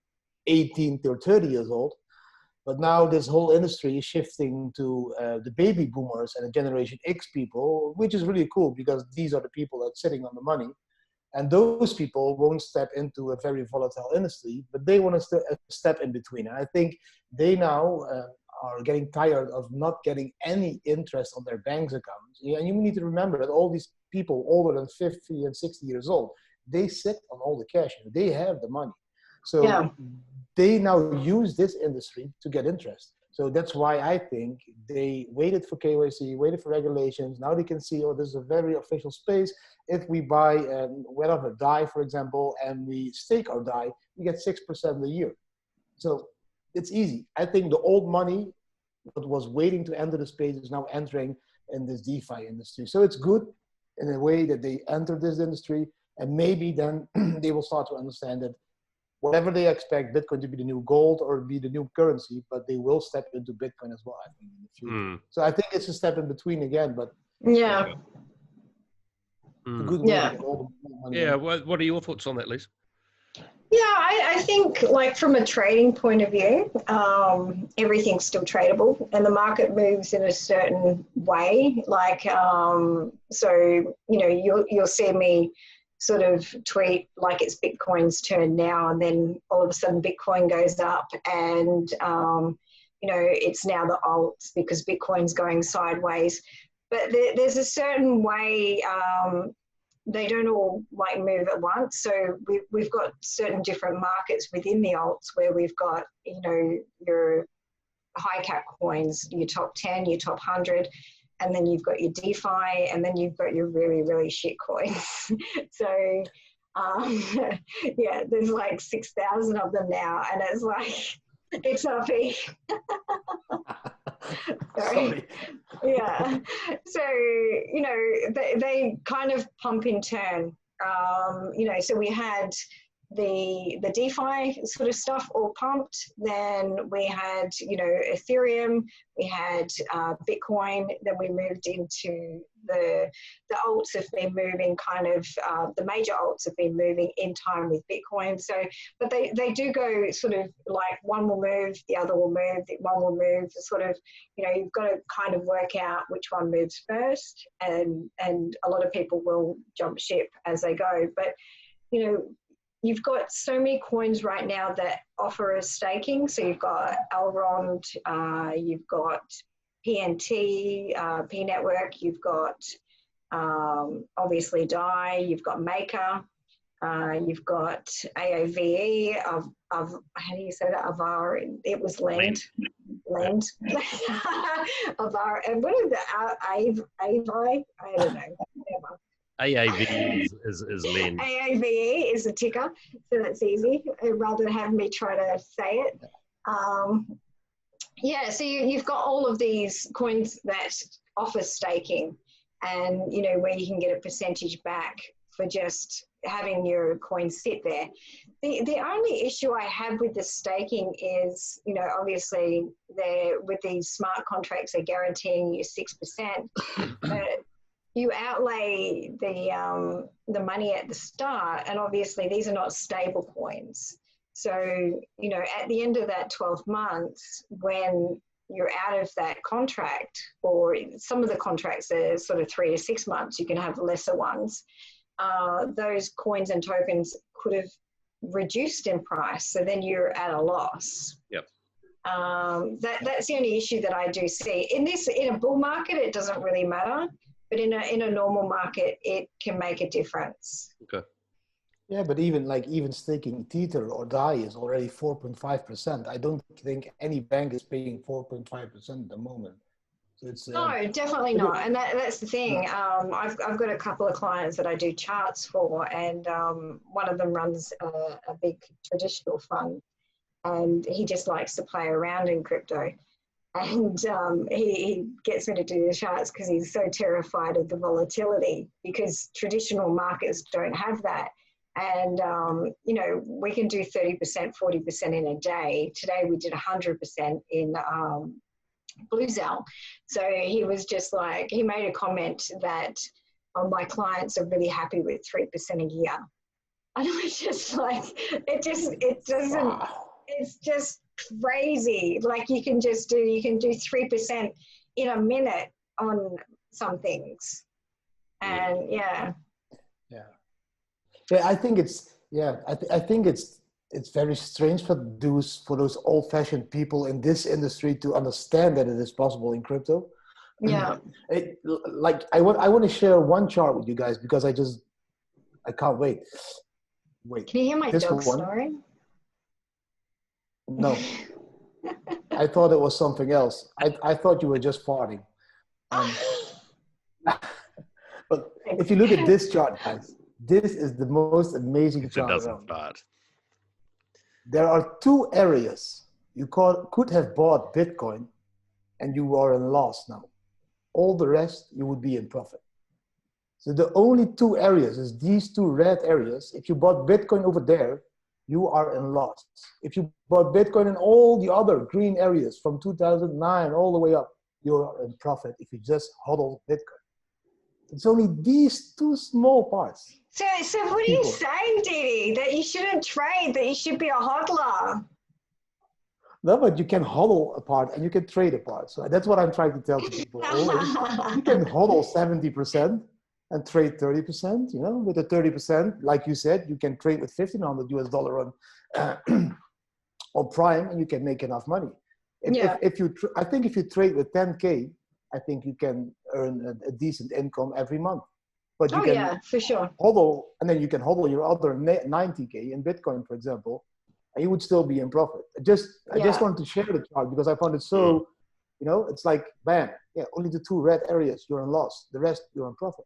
18 to 30 years old. But now this whole industry is shifting to the baby boomers and the Generation X people, which is really cool, because these are the people that are sitting on the money. And those people won't step into a very volatile industry, but they want to step in between. And I think they now are getting tired of not getting any interest on their bank's accounts. And you need to remember that all these people older than 50 and 60 years old, they sit on all the cash. They have the money. So they now use this industry to get interest. So that's why I think they waited for KYC, waited for regulations. Now they can see, oh, this is a very official space. If we buy whatever DAI, for example, and we stake our DAI, we get 6% a year. So it's easy. I think the old money that was waiting to enter the space is now entering in this DeFi industry. So it's good in a way that they enter this industry, and maybe then they will start to understand that whatever they expect Bitcoin to be the new gold or be the new currency, but they will step into Bitcoin as well, I think, in the future. So I think it's a step in between again, but yeah, a good way to get all the money. Yeah, what are your thoughts on that, Lisa? Yeah, I think, like, from a trading point of view, everything's still tradable, and the market moves in a certain way. Like, so you'll see me sort of tweet like it's Bitcoin's turn now, and then all of a sudden Bitcoin goes up, and it's now the alts because Bitcoin's going sideways. But there's a certain way. They don't all like move at once. So we've got certain different markets within the alts where we've got, your high cap coins, your top 10, your top 100, and then you've got your DeFi, and then you've got your really, really shit coins. So, there's like 6,000 of them now, and it's like XRP. Sorry. Yeah. So, they kind of pump in turn. So we had the DeFi sort of stuff all pumped. Then we had, Ethereum, we had Bitcoin, then we moved into the alts have been moving kind of, the major alts have been moving in time with Bitcoin. So, but they do go sort of like one will move, the other will move, one will move, sort of, you've got to kind of work out which one moves first, and a lot of people will jump ship as they go. But, you've got so many coins right now that offer a staking. So you've got Elrond, you've got PNT, P Network, you've got obviously DAI, you've got Maker, you've got AAVE, how do you say that? Avar, it was Lend. Avar, and what is it? Avi? I don't know. Whatever. AAV is Lend. AAVE is a ticker, so that's easy, rather than have me try to say it. So you've got all of these coins that offer staking, and where you can get a percentage back for just having your coins sit there. The only issue I have with the staking is, obviously with these smart contracts, they're guaranteeing you 6%, but you outlay the money at the start, and obviously these are not stable coins. So, at the end of that 12 months, when you're out of that contract, or some of the contracts are sort of 3 to 6 months, you can have lesser ones, those coins and tokens could have reduced in price. So then you're at a loss. Yep. That's the only issue that I do see. In a bull market, it doesn't really matter. But in a normal market, it can make a difference. Okay. Yeah, but even staking Tether or DAI is already 4.5%. I don't think any bank is paying 4.5% at the moment. So it's no, definitely not. And that's the thing. I've got a couple of clients that I do charts for, and one of them runs a big traditional fund. and he just likes to play around in crypto. And he gets me to do the charts because he's so terrified of the volatility, because traditional markets don't have that. And, you know, we can do 30%, 40% in a day. Today we did 100% in Bluezell. So he was just like, he made a comment that my clients are really happy with 3% a year. And I was just like, it doesn't, Wow. it's just crazy. Like you can do 3% in a minute on some things. And yeah. Yeah, I think I think it's very strange for those old-fashioned people in this industry to understand that it is possible in crypto. Yeah. I want to share one chart with you guys because I can't wait. Wait. Can you hear my dog snoring? No. I thought it was something else. I thought you were just farting. But if you look at this chart, guys, this is the most amazing chart. It doesn't start. There are two areas. You could have bought Bitcoin and you are in loss now. All the rest, you would be in profit. So the only two areas is these two red areas. If you bought Bitcoin over there, you are in loss. If you bought Bitcoin in all the other green areas from 2009 all the way up, you are in profit if you just hodl Bitcoin. It's only these two small parts. So what are you saying, Didi? That you shouldn't trade, that you should be a hodler? No, but you can hodl a part and you can trade a part. So that's what I'm trying to tell to people always. You can hodl 70% and trade 30%, you know, with the 30%, like you said, you can trade with $1,500 on on Prime and you can make enough money. I think if you trade with 10K, I think you can earn a decent income every month. But you can for sure. hodl, and then you can hodl your other 90K in Bitcoin, for example, and you would still be in profit. I just wanted to share the chart because I found it so, you know, it's like, bam, only the two red areas you're in loss. The rest you're in profit.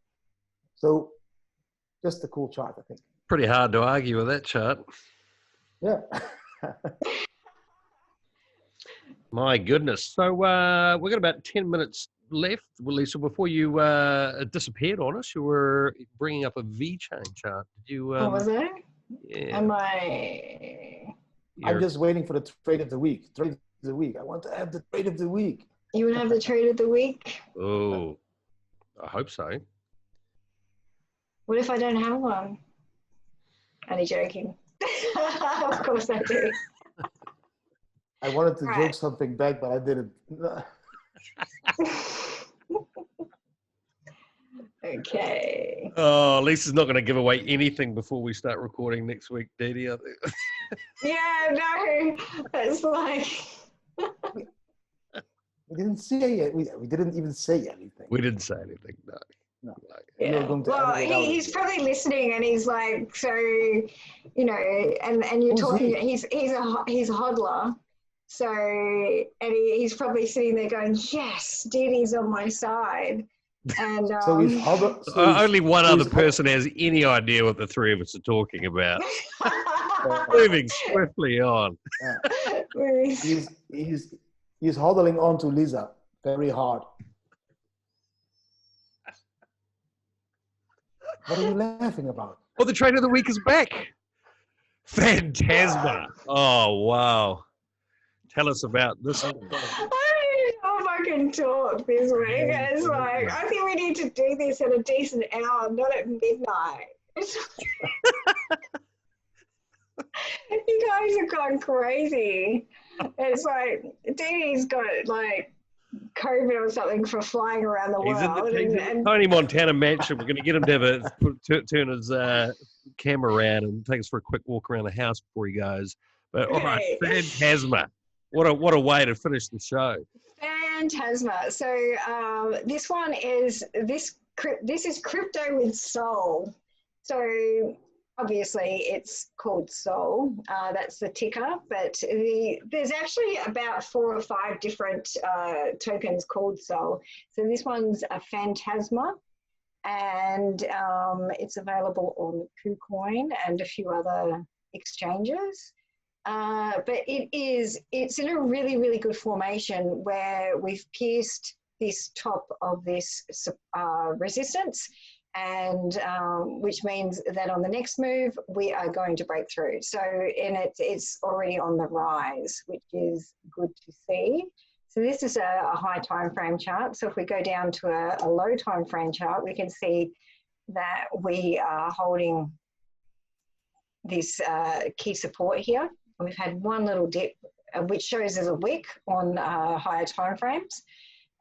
So just a cool chart, I think. Pretty hard to argue with that chart. Yeah. My goodness. So we've got about 10 minutes left. Well, Lisa, before you disappeared on us, you were bringing up a Vechain chart. Did you? What was it? Yeah. I'm just waiting for the trade of the week. Trade of the week. I want to have the trade of the week. You would have the trade of the week? Oh, I hope so. What if I don't have one? Only joking. Of course I do. I wanted to joke something back, but I didn't. Okay. Oh, Lisa's not going to give away anything before we start recording next week, Didi. Yeah, no. It's like... We didn't say it. We didn't even say anything. We didn't say anything, no. Yeah. Well, he's probably listening, and he's like, so, you know, and you're talking. He's a hodler, so, and he's probably sitting there going, yes, Didi's on my side, and so he's hodler. Only one other person has any idea what the three of us are talking about. Moving swiftly on. Yeah. He's hodling on to Lisa very hard. What are you laughing about? Well, the trade of the week is back. Phantasma. Oh, wow. Tell us about this. I don't know if I can talk this week. It's like, I think we need to do this at a decent hour, not at midnight. You guys have gone crazy. It's like, Didi's got like COVID or something for flying around the world. He's in the Tony Montana mansion. We're going to get him to turn his camera around and take us for a quick walk around the house before he goes. But all right, Phantasma. What a way to finish the show. Phantasma. So this one is this is crypto with soul. So obviously it's called Sol, that's the ticker, but there's actually about 4 or 5 different tokens called Sol. So this one's a Phantasma, and it's available on KuCoin and a few other exchanges. But it's in a really, really good formation where we've pierced this top of this resistance, and which means that on the next move, we are going to break through. So, and it's already on the rise, which is good to see. So this is a high time frame chart. So if we go down to a low time frame chart, we can see that we are holding this key support here. We've had one little dip, which shows as a wick on higher time frames,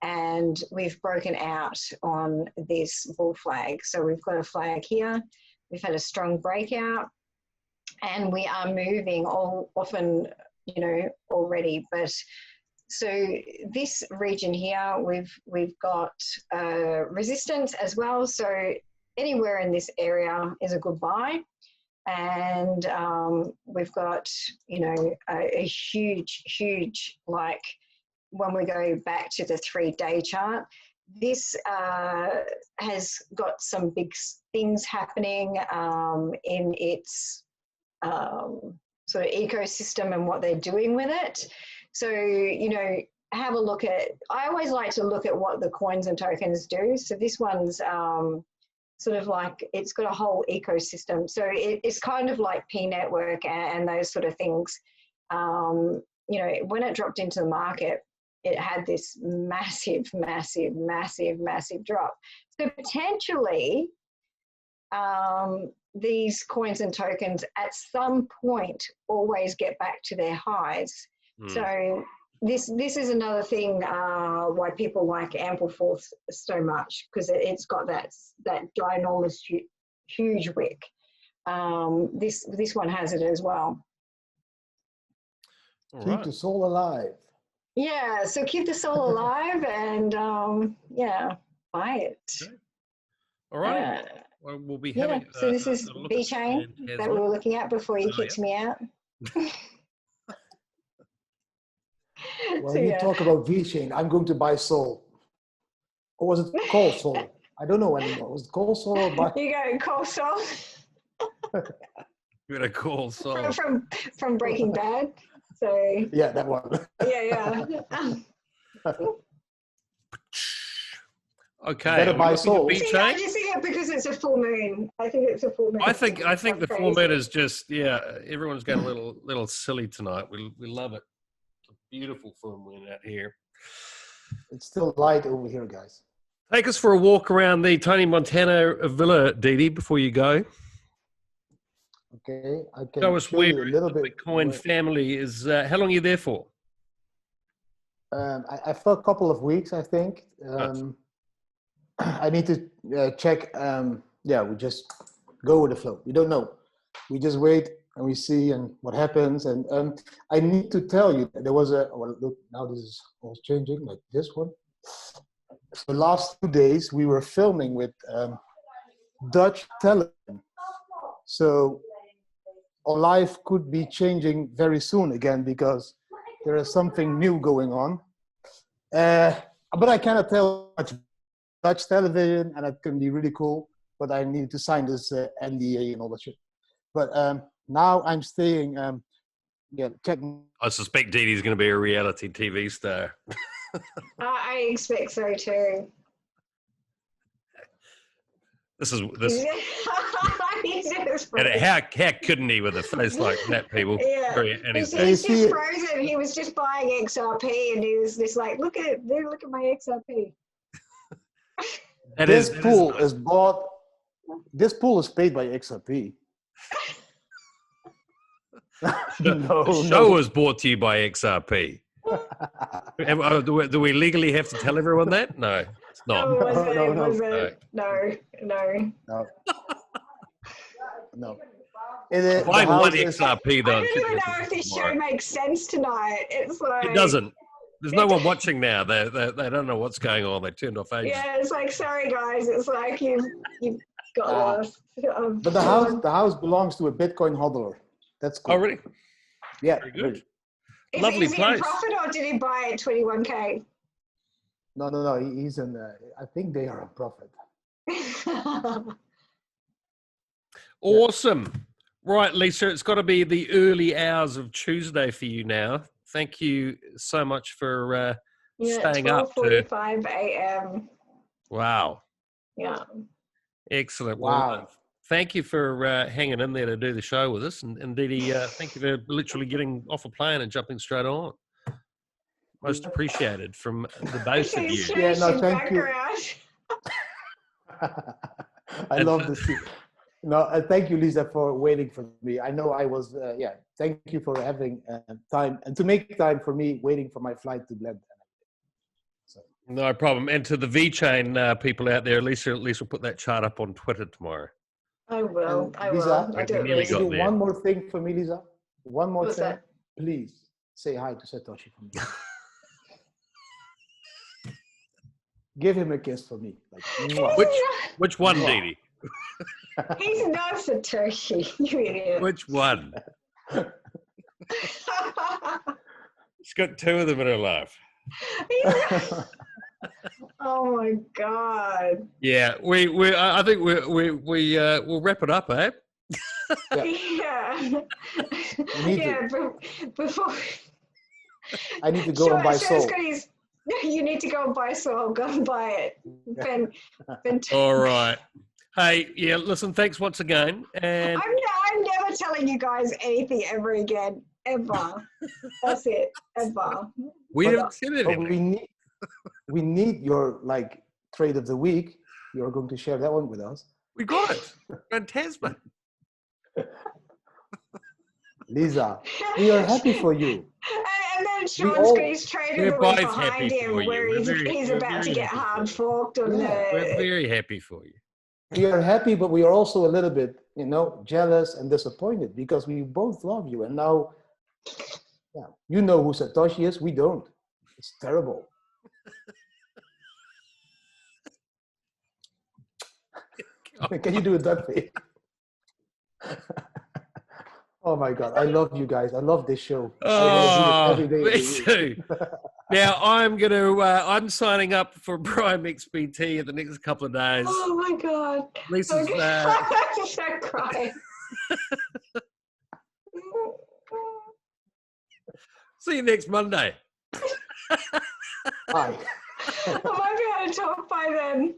and we've broken out on this bull flag. So we've got a flag here. We've had a strong breakout, and we are moving often, you know, already. But so this region here, we've got resistance as well. So anywhere in this area is a good buy. And we've got, you know, a huge, like when we go back to the 3-day chart, this has got some big things happening in its sort of ecosystem and what they're doing with it. So, you know, have a look at, I always like to look at what the coins and tokens do. So this one's sort of like, it's got a whole ecosystem. So it's kind of like P Network and those sort of things. You know, when it dropped into the market, it had this massive drop. So potentially these coins and tokens at some point always get back to their highs. So this is another thing why people like Ampleforth so much, because it's got that ginormous huge wick. This one has it as well. Keep the soul alive. Yeah, so keep the soul alive and yeah, buy it. Okay. All right. Well, we'll be having. So this is Vechain that we were looking at before you kicked me out. When you talk about Vechain, I'm going to buy Sol. Or was it called Sol? I don't know anymore. Was it called Sol or buy? You go call Sol. You're gonna call Sol from Breaking Bad. So yeah, that one. yeah. Okay. Better buy Sol. See, I just think it because it's a full moon. I think it's a full moon. I think the full moon is just everyone's going a little silly tonight. We love it. It's a beautiful full moon out here. It's still light over here, guys. Take us for a walk around the Tony Montana villa, Didi, before you go. Okay, I can show us show where you a little the bit. Bitcoin family is. How long are you there for? I for a couple of weeks, I think. I need to check. Yeah, we just go with the flow. We don't know. We just wait and we see and what happens. And I need to tell you, there was well, look, now this is all changing, like this one. So the last 2 days, we were filming with Dutch television. So our life could be changing very soon again because there is something new going on. But I cannot tell much. Dutch television, and it can be really cool, but I need to sign this NDA and all that shit. But now I'm staying, check. I suspect Didi's going to be a reality TV star. I expect so too. This. And how couldn't he with a face like that, people? Yeah. And he's just frozen. He was just buying XRP, and he was just like, look at my XRP. This pool is bought. This pool is paid by XRP. The show was brought to you by XRP. Do we legally have to tell everyone that? No, it's not. No. I want XRP though. I don't even know if this show makes sense tonight. It's like it doesn't. There's no one watching now. They don't know what's going on. They turned off ages. Yeah, it's like, sorry guys. It's like you've got lost. But the house belongs to a Bitcoin hodler. That's cool. Oh, really? Yeah. Very good. Is Lovely he place. in profit or did he buy at 21K? No. He's in. I think they are a profit. Awesome. Right, Lisa, it's got to be the early hours of Tuesday for you now. Thank you so much for staying up. 12:45 a.m. Wow. Yeah. Excellent. Wow. Well, thank you for hanging in there to do the show with us. And Didi, thank you for literally getting off a plane and jumping straight on. Most appreciated from the both of you. Yeah, no, thank you. I love this. No, thank you, Lisa, for waiting for me. I know I was, thank you for having time and to make time for me waiting for my flight to Blend. So. No problem. And to the VeChain people out there, Lisa will put that chart up on Twitter tomorrow. I will. And I Lisa, will. I'll do nearly it. got do there. one more thing for me, Lisa. One more What's thing. that? Please say hi to Satoshi for me. Give him a kiss for me. Like, Which one, Didi? He's not Satoshi, you idiot. Which one? She's got two of them in her life. Oh my God. Yeah, I think we'll wrap it up, eh? Yeah. Yeah, before I need to go and buy Soul. You need to go and buy Soul. Go and buy it. Ben, All right. Hey, yeah, listen, thanks once again. And I'm never telling you guys anything ever again. Ever. That's it. Ever. We haven't said anything. We need your trade of the week. You're going to share that one with us. We got it. Fantastic. Lisa, we are happy for you. And then Sean's got his trade of the week behind him where he's about to get hard forked on We're very happy for you. We are happy, but we are also a little bit, jealous and disappointed because we both love you. And now, you know who Satoshi is. We don't. It's terrible. Can you do a duck face? Oh my God, I love you guys. I love this show. Oh, every day. Me too. Now I'm signing up for Prime XBT in the next couple of days. Oh my God. Lisa's I'm start crying. See you next Monday. Bye. I might be able to talk by then.